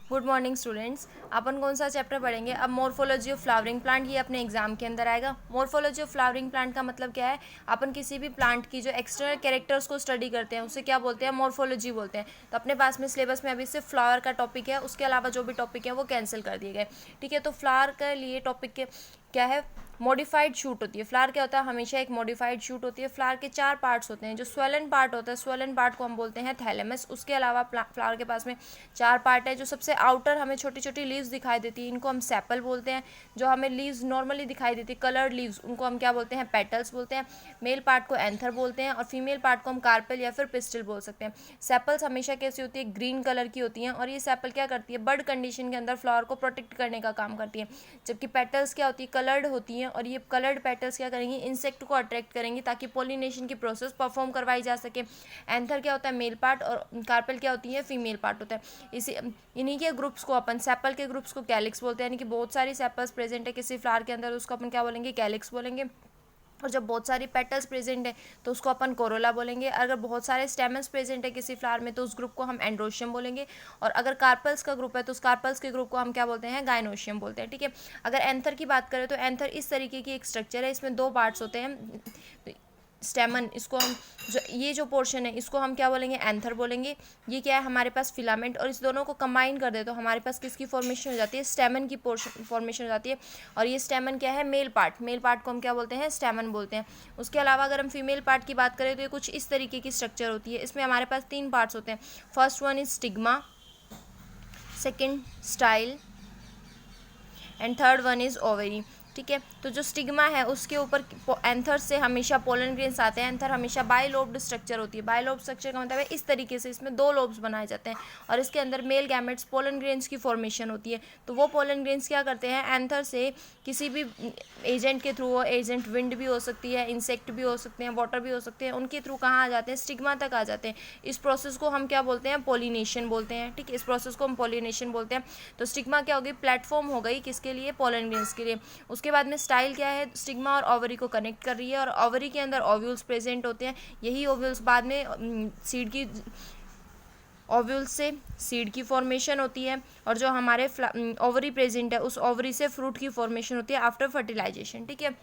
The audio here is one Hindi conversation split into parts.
Good morning students. अपन कौन सा चैप्टर पढ़ेंगे अब? Morphology of flowering plant. ये अपने एग्जाम के अंदर आएगा। मॉर्फोलॉजी ऑफ फ्लावरिंग प्लांट का मतलब क्या है? अपन किसी भी प्लांट की जो एक्सटर्नल कैरेक्टर्स को स्टडी करते हैं उसे क्या बोलते हैं? मॉर्फोलॉजी बोलते हैं। तो अपने पास में सिलेबस में अभी सिर्फ फ्लावर का टॉपिक है, उसके अलावा जो भी टॉपिक है वो कैंसिल कर दिए गए। ठीक है, तो फ्लावर के लिए टॉपिक के क्या है? मॉडिफाइड शूट होती है। फ्लावर क्या होता है? हमेशा एक मॉडिफाइड शूट होती है। फ्लावर के 4 पार्ट्स होते हैं। जो स्वेलन पार्ट होता है, स्वेलन पार्ट को हम बोलते हैं थैलेमस। उसके अलावा फ्लावर के पास में 4 पार्ट है। जो सबसे आउटर हमें छोटी छोटी लीव्स दिखाई देती है, इनको हम सेपल बोलते हैं। जो हमें लीव्स नॉर्मली दिखाई देती है, कलर्ड लीव्स, उनको हम क्या बोलते हैं? पेटल्स बोलते हैं। मेल पार्ट को एंथर बोलते हैं और फीमेल पार्ट को हम कार्पेल या फिर पिस्टल बोल सकते हैं। सेपल्स हमेशा कैसी होती है? ग्रीन कलर की होती हैं। और ये सेपल क्या करती है? बर्ड कंडीशन के अंदर फ्लावर को प्रोटेक्ट करने का काम करती है। जबकि पेटल्स क्या होती है? कलर्ड होती हैं। और ये कलर्ड पेटल्स क्या करेंगी? इंसेक्ट को अट्रैक्ट करेंगी ताकि पोलिनेशन की प्रोसेस परफॉर्म करवाई जा सके। एंथर क्या होता है? Male part. और कार्पेल क्या होती है? फीमेल पार्ट होता है। इसी इन्हीं के ग्रुप्स को अपन सेपल के ग्रुप्स को कैलिक्स बोलते हैं। यानी कि बहुत सारी सेपल्स प्रेजेंट है किसी फ्लावर के अंदर, उसको अपन क्या बोलेंगे? कैलिक्स बोलेंगे। और जब बहुत सारी पेटल्स प्रेजेंट है तो उसको अपन कोरोला बोलेंगे। अगर बहुत सारे स्टेमन्स प्रेजेंट है किसी फ्लावर में तो उस ग्रुप को हम एंड्रोशियम बोलेंगे। और अगर कार्पल्स का ग्रुप है तो उस कार्पल्स के ग्रुप को हम क्या बोलते हैं? गाइनोशियम बोलते हैं। ठीक है, अगर एंथर की बात करें तो एंथर इस तरीके की एक स्ट्रक्चर है। इसमें 2 पार्ट्स होते हैं। स्टेमन, इसको हम ये जो पोर्शन है इसको हम क्या बोलेंगे? एंथर बोलेंगे। ये क्या है? हमारे पास फिलामेंट। और इस दोनों को कंबाइन कर दे तो हमारे पास किसकी फॉर्मेशन हो जाती है? स्टेमन की पोर्शन फॉर्मेशन हो जाती है। और ये स्टेमन क्या है? Male part. मेल पार्ट को हम क्या बोलते हैं? स्टेमन बोलते हैं। उसके अलावा अगर हम फीमेल पार्ट की बात करें तो ये कुछ इस तरीके की स्ट्रक्चर होती है। इसमें हमारे पास 3 पार्ट्स होते हैं। First one is stigma, second style and third one is ovary. ठीक है, तो जो स्टिग्मा है उसके ऊपर एंथर से हमेशा पोलन ग्रेन्स आते हैं। एंथर हमेशा बाइलोब्ड स्ट्रक्चर होती है। बाइलोब्ड स्ट्रक्चर का मतलब है इस तरीके से इसमें 2 लोब्स बनाए जाते हैं और इसके अंदर मेल गैमेट्स पोलन ग्रेन्स की फॉर्मेशन होती है। तो वो पोलन ग्रेन्स क्या करते हैं? एंथर से किसी भी एजेंट के थ्रू, एजेंट विंड भी हो सकती है, इंसेक्ट भी हो सकते हैं, वाटर भी हो सकते हैं, उनके थ्रू कहाँ आ जाते हैं? स्टिग्मा तक आ जाते हैं। इस प्रोसेस को हम क्या बोलते हैं? पोलिनेशन बोलते हैं। ठीक है, इस प्रोसेस को हम पोलिनेशन बोलते हैं। तो स्टिग्मा क्या होगी? प्लेटफॉर्म हो गई किसके लिए? पोलन ग्रेन्स के लिए। उसके बाद में स्टाइल क्या है? स्टिग्मा और ओवरी को कनेक्ट कर रही है और ओवरी के अंदर ओव्यूल्स प्रेजेंट होते हैं। यही ओव्यूल्स बाद में सीड की ओव्यूल से सीड की फॉर्मेशन होती है। और जो हमारे ओवरी प्रेजेंट है उस ओवरी से फ्रूट की फॉर्मेशन होती है आफ्टर फर्टिलाइजेशन। ठीक है,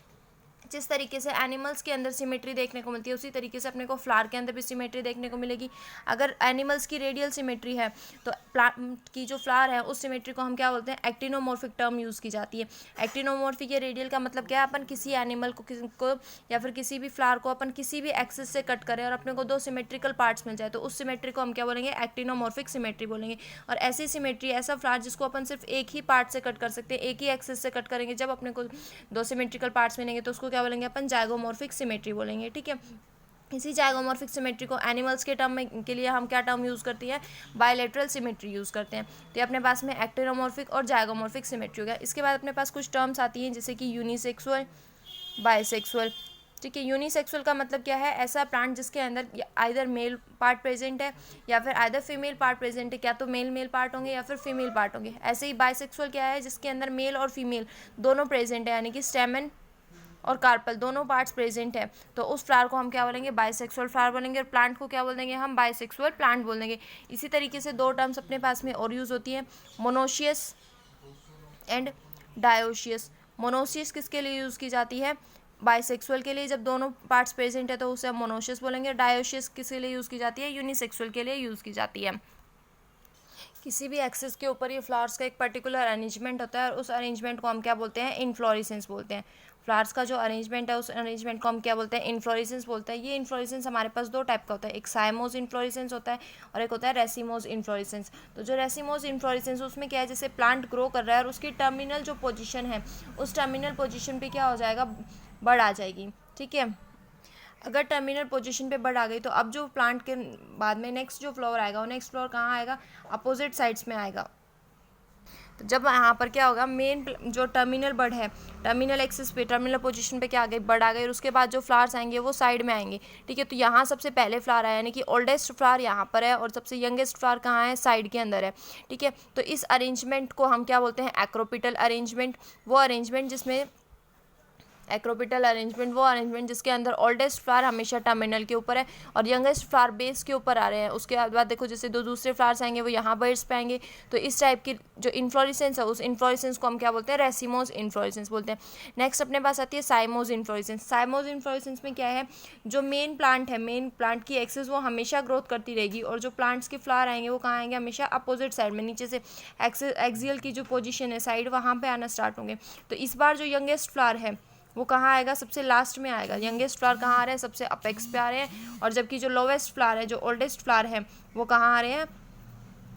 जिस तरीके से एनिमल्स के अंदर सिमेट्री देखने को मिलती है उसी तरीके से अपने को फ्लावर के अंदर भी सिमेट्री देखने को मिलेगी। अगर एनिमल्स की रेडियल सिमेट्री है तो प्लांट की जो फ्लावर है उस सिमेट्री को हम क्या बोलते हैं? एक्टिनोमॉर्फिक टर्म यूज़ की जाती है। एक्टिनोमॉर्फिक या रेडियल का मतलब क्या है? अपन किसी एनिमल को या फिर किसी भी फ्लावर को अपन किसी भी एक्सिस से कट करें और अपने को 2 सिमेट्रिकल पार्ट्स मिल जाए तो उस सिमेट्री को हम क्या बोलेंगे? एक्टिनोमॉर्फिक सिमेट्री बोलेंगे। और ऐसी सिमेट्री, ऐसा फ्लावर जिसको अपन सिर्फ एक ही पार्ट से कट कर सकते हैं, एक ही एक्सिस से कट करेंगे, जब अपने को 2 सिमेट्रिकल पार्ट्स मिलेंगे तो उसको क्या बोलेंगे? अपन जाइगोमॉर्फिक सिमेट्री बोलेंगे। ठीक है, इसी जाइगोमॉर्फिक सिमेट्री को एनिमल्स के टर्म में के लिए हम क्या टर्म यूज़ करती हैं? बायलैटरल सिमेट्री यूज़ करते हैं। तो ये अपने पास में एक्टिनोमॉर्फिक और जाइगोमॉर्फिक सिमेट्री हो गया। इसके बाद अपने पास कुछ टर्म्स आती हैं जैसे कि यूनिसेक्सुअल, बायसेक्सुअल। ठीक है, यूनिसेक्सुअल का मतलब क्या है? ऐसा प्लांट जिसके अंदर आइदर मेल पार्ट प्रेजेंट है या फिर आइदर फीमेल पार्ट प्रेजेंट है। क्या तो मेल पार्ट होंगे या फिर फीमेल पार्ट होंगे। ऐसे ही बायसेक्सुअल क्या है? जिसके अंदर मेल और फीमेल दोनों प्रेजेंट है, यानी कि स्टेमन और कार्पल दोनों पार्ट्स प्रेजेंट है। तो उस फ्लावर को हम क्या बोलेंगे? बाइसेक्सुअल फ्लावर बोलेंगे। और प्लांट को क्या बोल देंगे? हम बाइसेक्सुअल प्लांट बोल देंगे। इसी तरीके से 2 टर्म्स अपने पास में और यूज़ होती है, मोनोशियस एंड डायोशियस। मोनोशियस किसके लिए यूज़ की जाती है? बाइसेक्सुअल के लिए। जब दोनों पार्ट्स प्रेजेंट है तो उसे हम मोनोशियस बोलेंगे। डायोशियस किसके लिए यूज़ की जाती है? यूनिसेक्सुअल के लिए यूज़ की जाती है। किसी भी एक्सिस के ऊपर ये फ्लावर्स का एक पर्टिकुलर अरेंजमेंट होता है और उस अरेंजमेंट को हम क्या बोलते हैं? इनफ्लोरेसेंस बोलते हैं। फ्लावर्स का जो अरेंजमेंट है उस अरेंजमेंट को हम क्या बोलते हैं? इनफ्लोरेसेंस बोलते हैं। ये इनफ्लोरेसेंस हमारे पास 2 टाइप का होता है, एक साइमोस इनफ्लोरेसेंस होता है और एक होता है रेसिमोस इनफ्लोरेसेंस। तो जो रेसिमोस इनफ्लोरेसेंस उसमें क्या है? जैसे प्लांट ग्रो कर रहा है और उसकी टर्मिनल जो पोजिशन है उस टर्मिनल पोजिशन पर क्या हो जाएगा? बढ़ आ जाएगी। ठीक है, अगर टर्मिनल पोजीशन पे बर्ड आ गई तो अब जो प्लांट के बाद में नेक्स्ट जो फ्लावर आएगा वो नेक्स्ट फ्लावर कहाँ आएगा? अपोजिट साइड्स में आएगा। तो जब यहाँ पर क्या होगा? मेन जो टर्मिनल बर्ड है, टर्मिनल एक्सिस पे, टर्मिनल पोजीशन पे क्या आ गई? बर्ड आ गई। और उसके बाद जो फ्लावर्स आएंगे वो साइड में आएंगे। ठीक है, तो यहाँ सबसे पहले फ्लावर आया, यानी कि ओल्डेस्ट फ्लावर यहाँ पर है और सबसे यंगेस्ट फ्लावर कहाँ है? साइड के अंदर है। ठीक है, तो इस अरेंजमेंट को हम क्या बोलते हैं? Acropetal arrangement. वो अरेंजमेंट जिसमें एक्रोपिटल अरेंजमेंट वो अरेंजमेंट जिसके अंदर ओल्डेस्ट फ्लावर हमेशा टर्मिनल के ऊपर है और यंगेस्ट फ्लावर बेस के ऊपर आ रहे हैं। उसके बाद देखो जैसे दो दूसरे फ्लावर्स आएंगे वो यहाँ बेस पे आएंगे, तो इस टाइप की जो इन्फ्लोरेसेंस है उस इन्फ्लोरेसेंस को हम क्या बोलते हैं, रेसिमोस इन्फ्लोरेसेंस बोलते हैं। नेक्स्ट अपने पास आती है साइमोस इन्फ्लोरेसेंस। साइमोस इन्फ्लोरेसेंस में क्या है, जो मेन प्लांट है, मेन प्लांट की एक्सिस वो हमेशा ग्रोथ करती रहेगी और जो प्लांट्स के फ्लावर आएंगे वो कहाँ आएंगे, हमेशा अपोजिट साइड में, नीचे से एक्सियल की जो पोजीशन है साइड वहाँ पे आना स्टार्ट होंगे। तो इस बार जो यंगेस्ट फ्लावर है वो कहाँ आएगा, सबसे लास्ट में आएगा। यंगेस्ट फ्लावर कहाँ आ रहे हैं, सबसे अपेक्स पे आ रहे हैं, और जबकि जो लोवेस्ट फ्लावर है, जो ओल्डेस्ट फ्लावर है, वो कहाँ आ रहे हैं,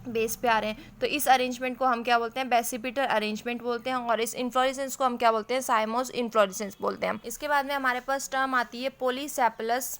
बेस पे आ रहे हैं। तो इस अरेंजमेंट को हम क्या बोलते हैं, बेसिपिटल अरेंजमेंट बोलते हैं, और इस इन्फ्लोरेसेंस को हम क्या बोलते हैं, साइमोस इन्फ्लोरेसेंस बोलते हैं। इसके बाद में हमारे पास टर्म आती है पॉलीसेपलस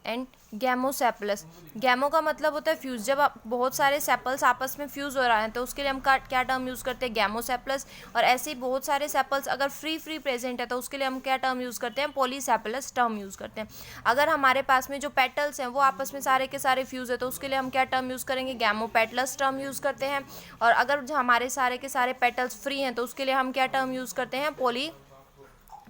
एंड गैमोसेपलस। गैमो का मतलब होता है फ्यूज, जब बहुत सारे सेपल्स आपस में फ्यूज हो रहे हैं तो उसके लिए हम क्या टर्म यूज़ करते हैं, गैमोसेपलस। और ऐसे ही बहुत सारे सेपल्स अगर फ्री प्रेजेंट है तो उसके लिए हम क्या टर्म यूज़ करते हैं, पॉलीसेपलस टर्म यूज़ करते हैं। अगर हमारे पास में जो पेटल्स हैं वो आपस में सारे के सारे फ्यूज है तो उसके लिए हम क्या टर्म यूज़ करेंगे, गैमोपेटलस टर्म यूज़ करते हैं। और अगर हमारे सारे के सारे पेटल्स फ्री हैं तो उसके लिए हम क्या टर्म यूज़ करते हैं,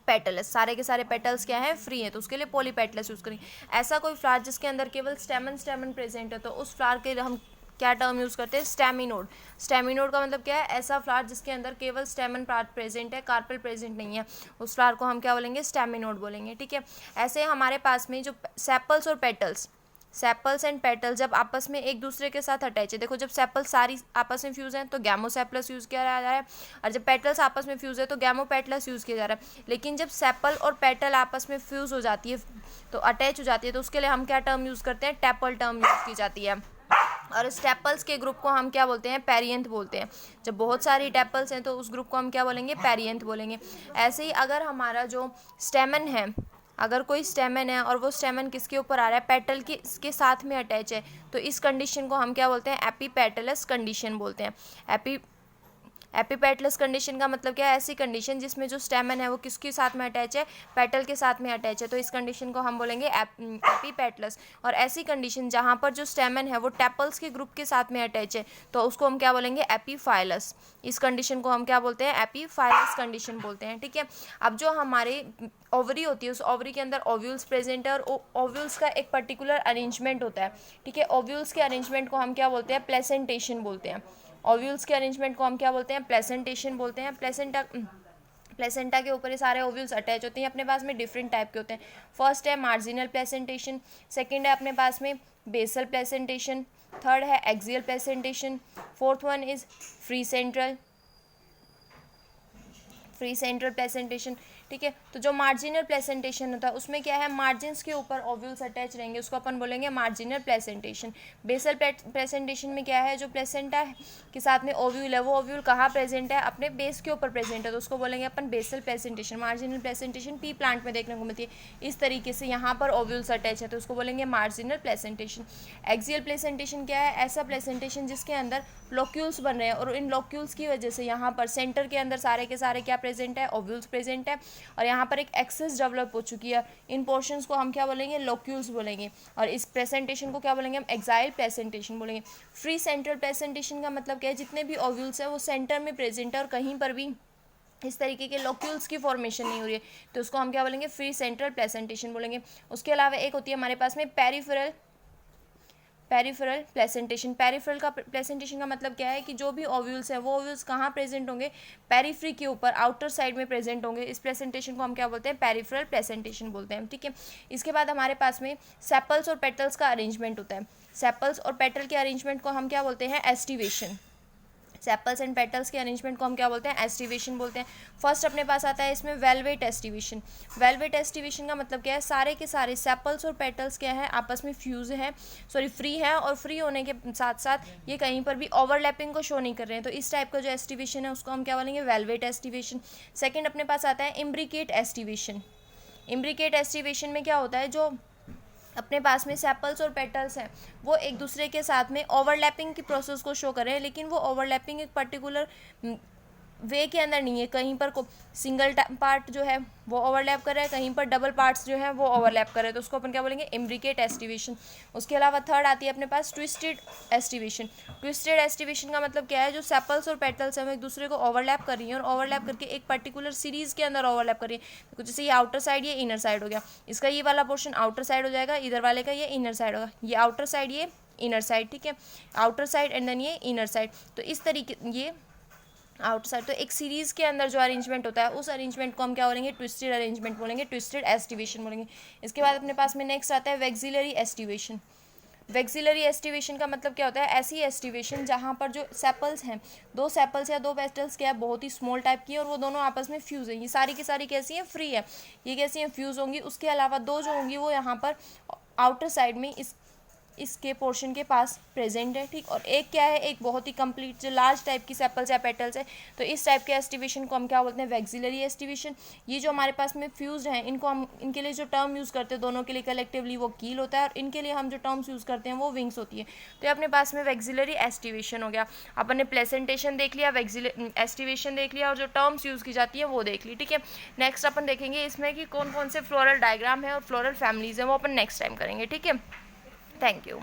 पेटल्स। सारे के सारे पेटल्स क्या है, फ्री है, तो उसके लिए पॉलीपेटलस यूज करेंगे। ऐसा कोई फ्लावर जिसके अंदर केवल स्टेमन प्रेजेंट है तो उस फ्लावर के लिए हम क्या टर्म यूज करते हैं, स्टेमिनोड। स्टेमिनोड का मतलब क्या है, ऐसा फ्लावर जिसके अंदर केवल स्टेमन पार्ट प्रेजेंट है, कार्पेल प्रेजेंट नहीं है, उस फ्लावर को हम क्या बोलेंगे, स्टेमिनोड बोलेंगे। ठीक है। ऐसे हमारे पास में जो सेपल्स और पेटल्स, सेपल्स एंड पेटल्स जब आपस में एक दूसरे के साथ अटैच है, देखो जब सेपल्स सारी आपस में फ्यूज हैं तो गैमोसेपलस यूज़ किया जा रहा है, और जब पेटल्स आपस में फ्यूज है तो गैमोपेटलस यूज़ किया जा रहा है। लेकिन जब सेपल और पेटल आपस में फ्यूज हो जाती है, तो अटैच हो जाती है, तो उसके लिए हम क्या टर्म यूज़ करते हैं, टेपल टर्म यूज़ की जाती है। और इस टेपल्स के ग्रुप को हम क्या बोलते हैं, पेरियंथ बोलते हैं। जब बहुत सारी टेपल्स हैं तो उस ग्रुप को हम क्या बोलेंगे, पेरियंथ बोलेंगे। ऐसे ही अगर हमारा जो स्टेमन है, अगर कोई स्टेमन है और वो स्टेमन किसके ऊपर आ रहा है, पेटल के साथ में अटैच है, तो इस कंडीशन को हम क्या बोलते हैं, एपीपेटलस कंडीशन बोलते हैं। एपीपेटलस कंडीशन का मतलब क्या है, ऐसी कंडीशन जिसमें जो स्टेमन है वो किसके साथ में अटैच है, पेटल के साथ में अटैच है, तो इस कंडीशन को हम बोलेंगे एपीपेटलस। और ऐसी कंडीशन जहाँ पर जो स्टेमन है वो टेपल्स के ग्रुप के साथ में अटैच है तो उसको हम क्या बोलेंगे, एपीफाइलस। इस कंडीशन को हम क्या बोलते हैं, एपीफाइलस कंडीशन बोलते हैं। ठीक है। अब जो हमारे ओवरी होती है उस ओवरी के अंदर ओव्यूल्स प्रेजेंट है और ओव्यूल्स का एक पर्टिकुलर अरेंजमेंट होता है। ठीक है। ओव्यूल्स के अरेंजमेंट को हम क्या बोलते हैं, प्लेसेंटेशन बोलते हैं। ओव्यूल्स के अरेंजमेंट को हम क्या बोलते हैं, प्लेसेंटेशन बोलते हैं। प्लेसेंटा के ऊपर ये सारे ओव्यूल्स अटैच होते हैं। अपने पास में डिफरेंट टाइप के होते हैं। फर्स्ट है मार्जिनल प्लेसेंटेशन, सेकंड है अपने पास में बेसल प्लेसेंटेशन, थर्ड है axial placentation, fourth one is free central placentation. ठीक है। तो जो मार्जिनल प्लेसेंटेशन होता है उसमें क्या है, मार्जिन्स के ऊपर ओव्यूल्स अटैच रहेंगे, उसको अपन बोलेंगे मार्जिनल प्लेसेंटेशन। बेसल प्लेसेंटेशन में क्या है, जो प्लेसेंटा के साथ में ओव्यूल है वो ओव्यूल कहाँ प्रेजेंट है, अपने बेस के ऊपर प्रेजेंट है, तो उसको बोलेंगे अपन basal placentation. Marginal placentation pea plant में देखने को मिलती है। इस तरीके से यहाँ पर ओव्यूल्स अटैच है तो उसको बोलेंगे मार्जिनल प्लेसेंटेशन। एक्सियल प्लेसेंटेशन क्या है, ऐसा प्लेसेंटेशन जिसके अंदर लोक्यूल्स बन रहे हैं और इन लोक्यूल्स की वजह से यहाँ पर सेंटर के अंदर सारे के सारे क्या प्रेजेंट है, ओव्यूल्स प्रेजेंट है, और यहाँ पर एक एक्सेस डेवलप हो चुकी है। इन पोर्शंस को हम क्या बोलेंगे, लोक्यूल्स बोलेंगे, और इस प्रेजेंटेशन को क्या बोलेंगे, हम एक्साइल प्रेजेंटेशन बोलेंगे। फ्री सेंट्रल प्रेजेंटेशन का मतलब क्या है, जितने भी ओव्यूल्स है वो सेंटर में प्रेजेंट है और कहीं पर भी इस तरीके के लोक्यूल्स की फॉर्मेशन नहीं हो रही है, तो उसको हम क्या बोलेंगे, फ्री सेंट्रल प्रेजेंटेशन बोलेंगे। उसके अलावा एक होती है हमारे पास में पेरिफेरल प्लेसेंटेशन। पेरिफेरल का प्लेसेंटेशन का मतलब क्या है कि जो भी ओव्यूल्स हैं वो ओव्यूल्स कहाँ प्रेजेंट होंगे, पेरिफ्री के ऊपर, आउटर साइड में प्रेजेंट होंगे। इस प्लेसेंटेशन को हम क्या बोलते हैं, पेरिफेरल प्लेसेंटेशन बोलते हैं। ठीक है। इसके बाद हमारे पास में सेपल्स और पेटल्स का अरेंजमेंट होता है। सेपल्स और पेटल के अरेंजमेंट को हम क्या बोलते हैं, एस्टिवेशन। सेपल्स एंड पेटल्स के अरेंजमेंट को हम क्या बोलते हैं, एस्टिवेशन बोलते हैं। फर्स्ट अपने पास आता है इसमें वेलवेट एस्टिवेशन। वेलवेट एस्टिवेशन का मतलब क्या है, सारे के सारे सेपल्स और पेटल्स क्या है, आपस में फ्री है, और फ्री होने के साथ साथ ये कहीं पर भी ओवरलैपिंग को शो नहीं कर रहे हैं, तो इस टाइप का जो एस्टिवेशन है उसको हम क्या बोलेंगे, वेलवेट एस्टिवेशन। सेकेंड अपने पास आता है इम्ब्रिकेट एस्टिवेशन। इम्ब्रिकेट एस्टिवेशन में क्या होता है, जो अपने पास में सेपल्स और पेटल्स हैं वो एक दूसरे के साथ में ओवरलैपिंग की प्रोसेस को शो कर रहे हैं, लेकिन वो ओवरलैपिंग एक पर्टिकुलर वे के अंदर नहीं है, कहीं पर को सिंगल पार्ट जो है वो ओवरलैप कर रहा है, कहीं पर डबल पार्ट्स जो है वो ओवरलैप कर रहे हैं, तो उसको अपन क्या बोलेंगे, इम्ब्रिकेट एस्टिवेशन। उसके अलावा थर्ड आती है अपने पास ट्विस्टेड एस्टिवेशन। ट्विस्टेड एस्टिवेशन का मतलब क्या है, जो सेपल्स और पेटल्स हैं वो एक दूसरे को ओवरलैप कर रही हैं और ओवरलैप करके एक पर्टिकुलर सीरीज के अंदर ओवरलैप कर रही है। तो जैसे ये आउटर साइड, ये इनर साइड हो गया, इसका ये वाला पोर्शन आउटर साइड हो जाएगा, इधर वाले का ये इनर साइड होगा, ये आउटर साइड ये इनर साइड, ठीक है, आउटर साइड एंड देन ये इनर साइड। तो इस तरीके ये आउटसाइड, तो एक सीरीज़ के अंदर जो अरेंजमेंट होता है उस अरेंजमेंट को हम क्या बोलेंगे, ट्विस्टेड अरेंजमेंट बोलेंगे, ट्विस्टेड एस्टिवेशन बोलेंगे। इसके बाद अपने पास में नेक्स्ट आता है वेक्सिलरी एस्टिवेशन। वेक्सिलरी एस्टिवेशन का मतलब क्या होता है, ऐसी एस्टिवेशन जहाँ पर जो सेपल्स हैं, दो सेपल्स या दो पेटल्स क्या है, बहुत ही स्मॉल टाइप की है और वो दोनों आपस में फ्यूज़ हैं। ये सारी की सारी कैसी हैं, फ्री है, ये कैसी हैं, फ्यूज़ होंगी। उसके अलावा दो जो होंगी वो यहाँ पर आउटर साइड में इसके पोर्शन के पास प्रेजेंट है, ठीक। और एक क्या है, एक बहुत ही कंप्लीट जो लार्ज टाइप की सेपल्स या पेटल्स है, तो इस टाइप के एस्टिवेशन को हम क्या बोलते हैं, वेक्सिलरी एस्टिवेशन। ये जो हमारे पास में फ्यूज्ड हैं, इनको हम इनके लिए जो टर्म यूज़ करते हैं दोनों के लिए कलेक्टिवली, वो कील होता है, और इनके लिए हम जो टर्म्स यूज़ करते हैं वो विंग्स होती है। तो ये अपने पास में वेक्सिलरी एस्टिवेशन हो गया। अपन ने प्लेसेंटेशन देख लिया, एस्टिवेशन देख लिया, और जो टर्म्स यूज़ की जाती है वो देख ली, ठीक है। नेक्स्ट अपन देखेंगे इसमें कि कौन कौन से फ्लोरल डायग्राम है और फ्लोरल फैमिलीज हैं, वो अपन नेक्स्ट टाइम करेंगे, ठीक है। Thank you.